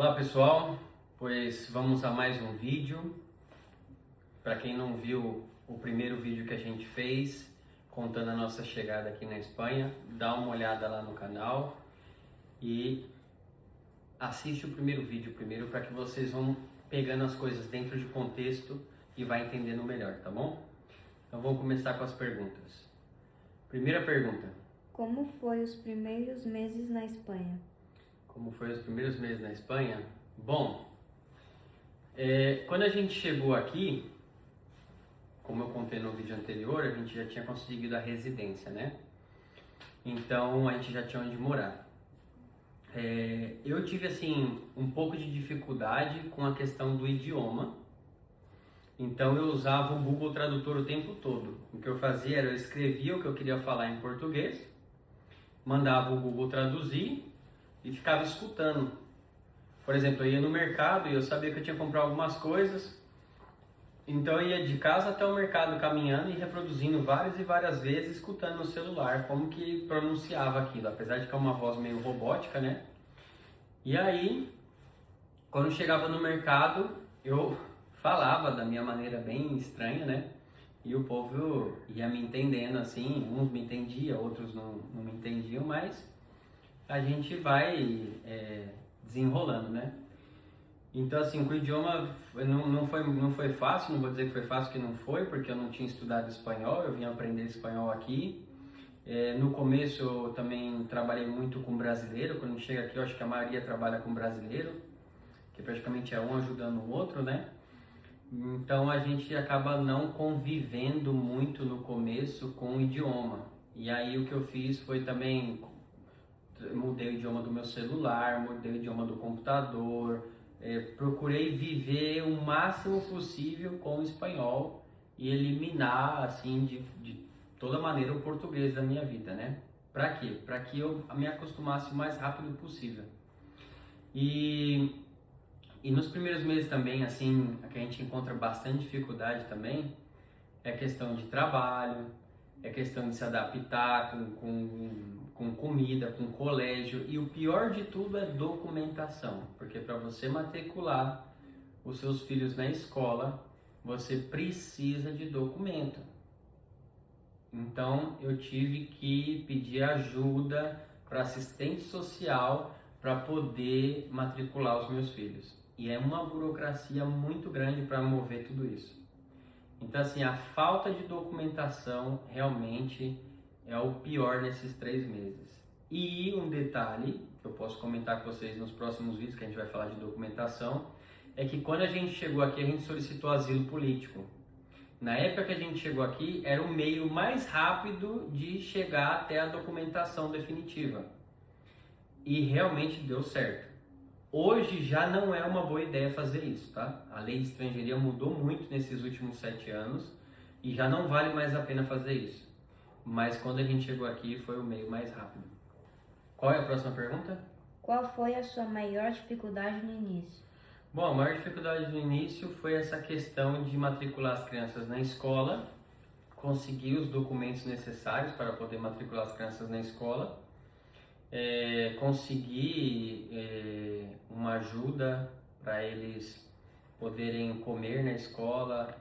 Olá pessoal, pois vamos a mais um vídeo. Para quem não viu o primeiro vídeo que a gente fez, contando a nossa chegada aqui na Espanha, dá uma olhada lá no canal e assiste o primeiro vídeo primeiro para que vocês vão pegando as coisas dentro de contexto e vai entendendo melhor, tá bom? Então vamos começar com as perguntas. Primeira pergunta. Como foi os primeiros meses na Espanha? Como foi os primeiros meses na Espanha? Bom, quando a gente chegou aqui, como eu contei no vídeo anterior, a gente já tinha conseguido a residência, né? Então a gente já tinha onde morar. Eu tive assim um pouco de dificuldade com a questão do idioma. Então eu usava o Google Tradutor o tempo todo. O que eu fazia era eu escrevia o que eu queria falar em português, mandava o Google traduzir e ficava escutando. Por exemplo, eu ia no mercado e eu sabia que eu tinha que comprar algumas coisas, então eu ia de casa até o mercado caminhando e reproduzindo várias e várias vezes, escutando no celular como que pronunciava aquilo, apesar de que é uma voz meio robótica, né? E aí, quando chegava no mercado, eu falava da minha maneira bem estranha, né? E o povo ia me entendendo assim, uns me entendiam, outros não me entendiam, mas a gente vai desenrolando, né? Então, assim, com o idioma não foi fácil, não vou dizer que foi fácil, que não foi, porque eu não tinha estudado espanhol, eu vim aprender espanhol aqui. No começo eu também trabalhei muito com brasileiro, quando chega aqui eu acho que a maioria trabalha com brasileiro, que praticamente é um ajudando o outro, né? Então a gente acaba não convivendo muito no começo com o idioma. E aí o que eu fiz foi também mudei o idioma do meu celular, mudei o idioma do computador, procurei viver o máximo possível com o espanhol e eliminar assim de toda maneira o português da minha vida, né? Para quê? Para que eu me acostumasse o mais rápido possível. E nos primeiros meses também, assim, que a gente encontra bastante dificuldade também, é questão de trabalho, é questão de se adaptar com comida, com colégio, e o pior de tudo é documentação, porque para você matricular os seus filhos na escola, você precisa de documento. Então eu tive que pedir ajuda para assistente social para poder matricular os meus filhos. E é uma burocracia muito grande para mover tudo isso. Então, assim, a falta de documentação realmente é o pior nesses 3 meses. E um detalhe que eu posso comentar com vocês nos próximos vídeos, que a gente vai falar de documentação, é que quando a gente chegou aqui, a gente solicitou asilo político. Na época que a gente chegou aqui, era o meio mais rápido de chegar até a documentação definitiva. E realmente deu certo. Hoje já não é uma boa ideia fazer isso, tá? A lei de estrangeria mudou muito nesses últimos 7 anos e já não vale mais a pena fazer isso. Mas quando a gente chegou aqui foi o meio mais rápido. Qual é a próxima pergunta? Qual foi a sua maior dificuldade no início? Bom, a maior dificuldade no início foi essa questão de matricular as crianças na escola, conseguir os documentos necessários para poder matricular as crianças na escola. Conseguir uma ajuda para eles poderem comer na escola,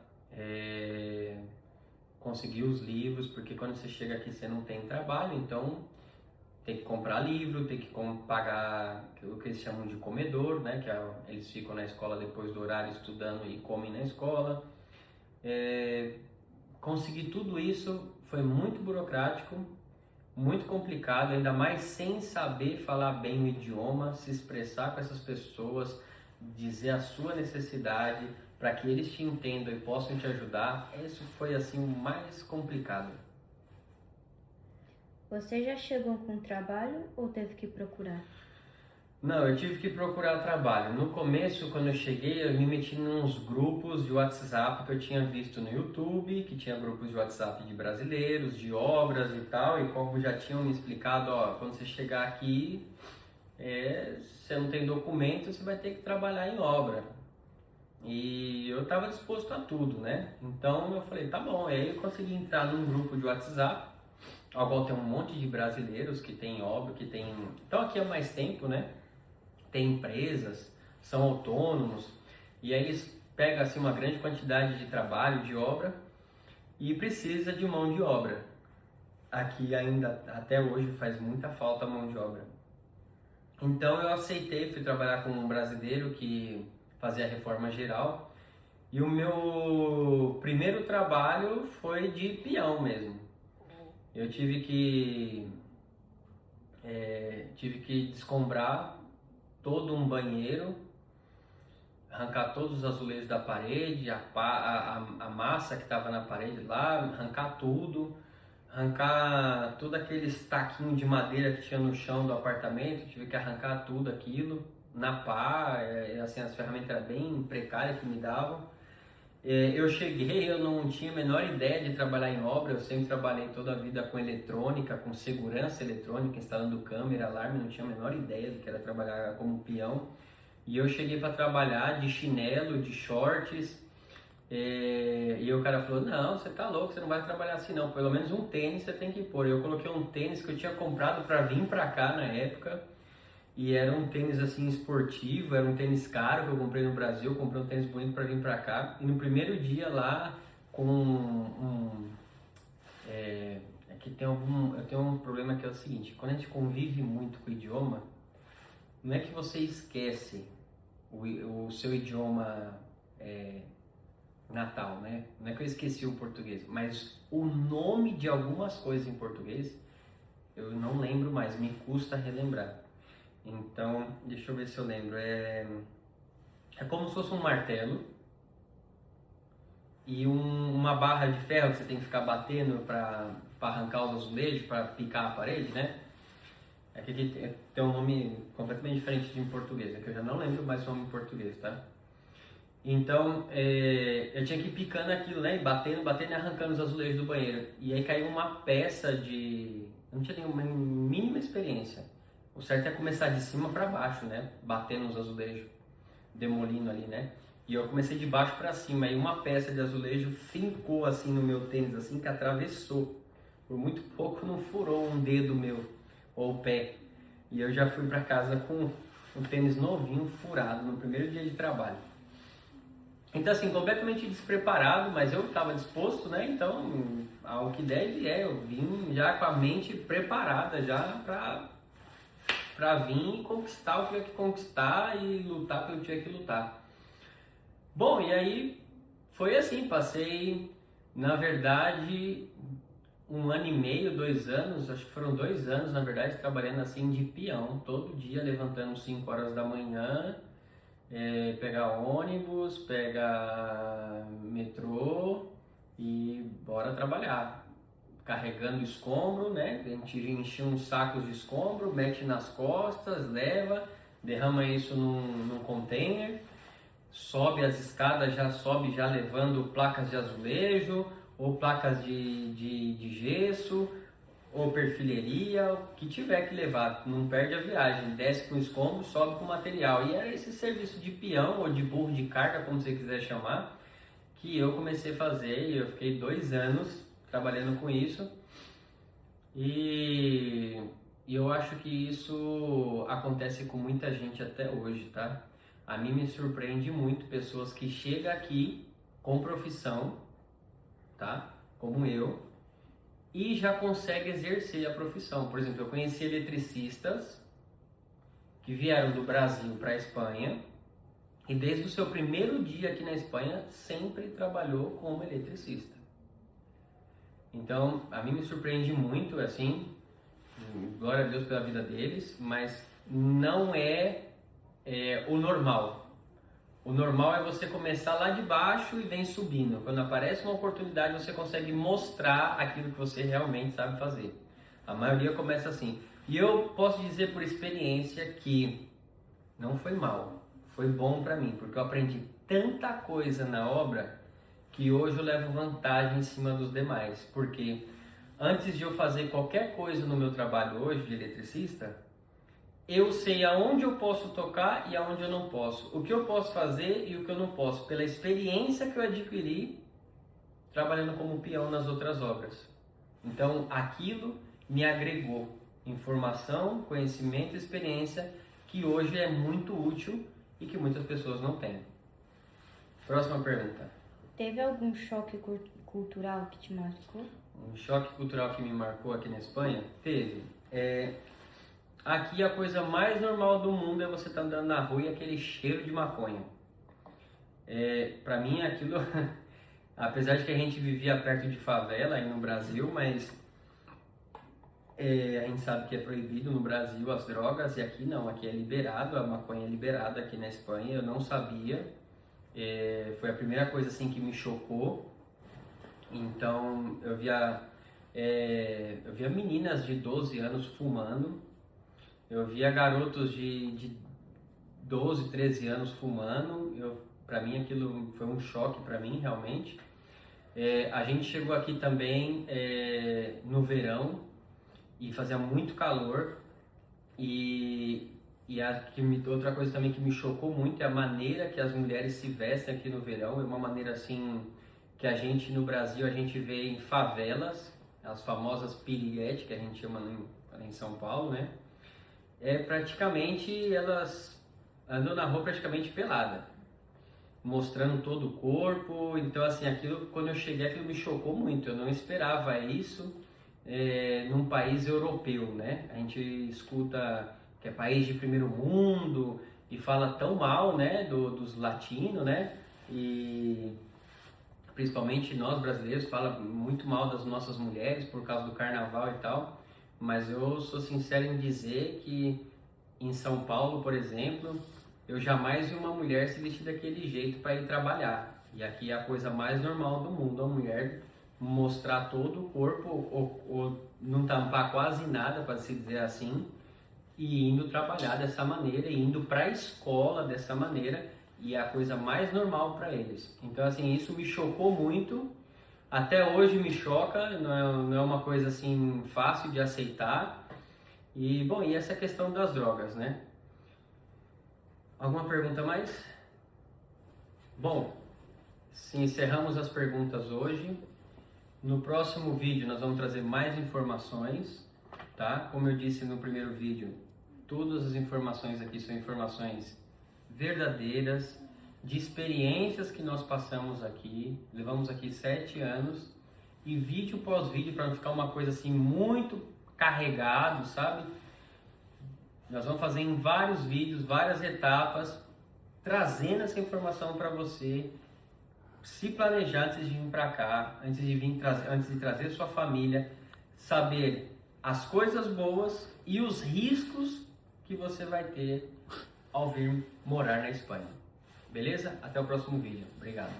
conseguir os livros, porque quando você chega aqui você não tem trabalho, então tem que comprar livro, tem que pagar o que eles chamam de comedor, né? Que eles ficam na escola depois do horário estudando e comem na escola. Conseguir tudo isso foi muito burocrático, muito complicado, ainda mais sem saber falar bem o idioma, se expressar com essas pessoas, dizer a sua necessidade para que eles te entendam e possam te ajudar. Isso foi assim o mais complicado. Você já chegou com trabalho ou teve que procurar? Não, eu tive que procurar trabalho. No começo, quando eu cheguei, eu me meti nos grupos de WhatsApp que eu tinha visto no YouTube, que tinha grupos de WhatsApp de brasileiros, de obras e tal, e como já tinham me explicado, ó, quando você chegar aqui, você não tem documento, você vai ter que trabalhar em obra. E eu estava disposto a tudo, né? Então eu falei, tá bom. Aí eu consegui entrar num grupo de WhatsApp, ao qual tem um monte de brasileiros que tem obra, que tem... Então aqui há mais tempo, né? Tem empresas são autônomos, e aí eles pegam assim, uma grande quantidade de trabalho, de obra, e precisa de mão de obra. Aqui ainda, até hoje, faz muita falta a mão de obra. Então eu aceitei, fui trabalhar com um brasileiro que fazia a reforma geral, e o meu primeiro trabalho foi de peão mesmo. Eu tive que descombrar todo um banheiro, arrancar todos os azulejos da parede, a massa que estava na parede lá, arrancar tudo, arrancar todo aquele taquinho de madeira que tinha no chão do apartamento, tive que arrancar tudo aquilo na pá, assim, as ferramentas eram bem precárias que me davam. Eu cheguei, eu não tinha a menor ideia de trabalhar em obra, eu sempre trabalhei toda a vida com eletrônica, com segurança eletrônica, instalando câmera, alarme, não tinha a menor ideia do que era trabalhar como peão. E eu cheguei para trabalhar de chinelo, de shorts, e o cara falou, não, você tá louco, você não vai trabalhar assim não, pelo menos um tênis você tem que pôr. Eu coloquei um tênis que eu tinha comprado para vir para cá na época, e era um tênis assim esportivo, era um tênis caro que eu comprei no Brasil, comprei um tênis bonito para vir para cá, e no primeiro dia lá, eu tenho um problema que é o seguinte, quando a gente convive muito com o idioma, não é que você esquece o seu idioma natal, né? Não é que eu esqueci o português, mas o nome de algumas coisas em português eu não lembro mais, me custa relembrar. Então, deixa eu ver se eu lembro. É como se fosse um martelo e uma barra de ferro que você tem que ficar batendo para arrancar os azulejos, para picar a parede, né? Aqui tem um nome completamente diferente de em português, é que eu já não lembro mais o nome em português, tá? Então, eu tinha que ir picando aquilo, né? Batendo e arrancando os azulejos do banheiro. E aí caiu uma peça de... Eu não tinha nenhuma mínima experiência. O certo é começar de cima para baixo, né? Batendo os azulejos, demolindo ali, né? E eu comecei de baixo para cima. Aí uma peça de azulejo fincou assim no meu tênis, assim, que atravessou. Por muito pouco não furou um dedo meu, ou o pé. E eu já fui para casa com um tênis novinho, furado, no primeiro dia de trabalho. Então, assim, completamente despreparado, mas eu estava disposto, né? Então, ao que deve eu vim já com a mente preparada já para vir conquistar o que tinha que conquistar e lutar pelo que tinha que lutar. Bom, e aí foi assim, passei, na verdade, 1 ano e meio, 2 anos, acho que foram 2 anos, na verdade, trabalhando assim de peão, todo dia, levantando 5 horas da manhã, pegar ônibus, pegar metrô e bora trabalhar. Carregando escombro, né? A gente enche uns sacos de escombro, mete nas costas, leva, derrama isso num container, sobe as escadas, já levando placas de azulejo, ou placas de gesso, ou perfilaria, o que tiver que levar, não perde a viagem, desce com o escombro, sobe com o material. E era esse serviço de peão ou de burro de carga, como você quiser chamar, que eu comecei a fazer, e eu fiquei 2 anos trabalhando com isso, e eu acho que isso acontece com muita gente até hoje, tá? A mim me surpreende muito pessoas que chegam aqui com profissão, tá? Como eu, e já conseguem exercer a profissão. Por exemplo, eu conheci eletricistas que vieram do Brasil para a Espanha, e desde o seu primeiro dia aqui na Espanha sempre trabalhou como eletricista. Então, a mim me surpreende muito, assim, glória a Deus pela vida deles, mas não é o normal. O normal é você começar lá de baixo e vem subindo. Quando aparece uma oportunidade, você consegue mostrar aquilo que você realmente sabe fazer. A maioria começa assim. E eu posso dizer por experiência que não foi mal, foi bom para mim, porque eu aprendi tanta coisa na obra que hoje eu levo vantagem em cima dos demais, porque antes de eu fazer qualquer coisa no meu trabalho hoje de eletricista, eu sei aonde eu posso tocar e aonde eu não posso, o que eu posso fazer e o que eu não posso, pela experiência que eu adquiri trabalhando como peão nas outras obras. Então aquilo me agregou informação, conhecimento e experiência que hoje é muito útil e que muitas pessoas não têm. Próxima pergunta. Teve algum choque cultural que te marcou? Um choque cultural que me marcou aqui na Espanha? Teve. Aqui a coisa mais normal do mundo é você estar andando na rua e aquele cheiro de maconha. Pra mim aquilo, apesar de que a gente vivia perto de favela aí no Brasil, mas a gente sabe que é proibido no Brasil as drogas e aqui não, aqui é liberado, a maconha é liberada aqui na Espanha, eu não sabia. Foi a primeira coisa assim que me chocou. Então eu via meninas de 12 anos fumando, eu via garotos de 12, 13 anos fumando. Para mim aquilo foi um choque para mim realmente. A gente chegou aqui também no verão e fazia muito calor outra coisa também que me chocou muito é a maneira que as mulheres se vestem aqui no verão. É uma maneira assim que a gente no Brasil a gente vê em favelas, as famosas piriguete que a gente chama em São Paulo, né? Praticamente elas andam na rua praticamente pelada, mostrando todo o corpo. Então assim, aquilo, quando eu cheguei, aquilo me chocou muito. Eu não esperava isso num país europeu, né? A gente escuta que é país de primeiro mundo e fala tão mal, né, dos latinos, né? E principalmente nós brasileiros fala muito mal das nossas mulheres por causa do carnaval e tal. Mas eu sou sincero em dizer que em São Paulo, por exemplo, eu jamais vi uma mulher se vestir daquele jeito para ir trabalhar. E aqui é a coisa mais normal do mundo, a mulher mostrar todo o corpo ou não tampar quase nada, para se dizer assim, e indo trabalhar dessa maneira, e indo para a escola dessa maneira, e é a coisa mais normal para eles. Então assim, isso me chocou muito, até hoje me choca, não é uma coisa assim fácil de aceitar. E bom, e essa questão das drogas, né? Alguma pergunta mais? Bom, se encerramos as perguntas hoje. No próximo vídeo nós vamos trazer mais informações, tá? Como eu disse no primeiro vídeo, todas as informações aqui são informações verdadeiras, de experiências que nós passamos aqui. Levamos aqui 7 anos e vídeo pós vídeo, para não ficar uma coisa assim muito carregado, sabe? Nós vamos fazer em vários vídeos, várias etapas, trazendo essa informação para você se planejar antes de vir para cá, antes de trazer sua família, saber as coisas boas e os riscos que você vai ter ao vir morar na Espanha. Beleza? Até o próximo vídeo. Obrigado.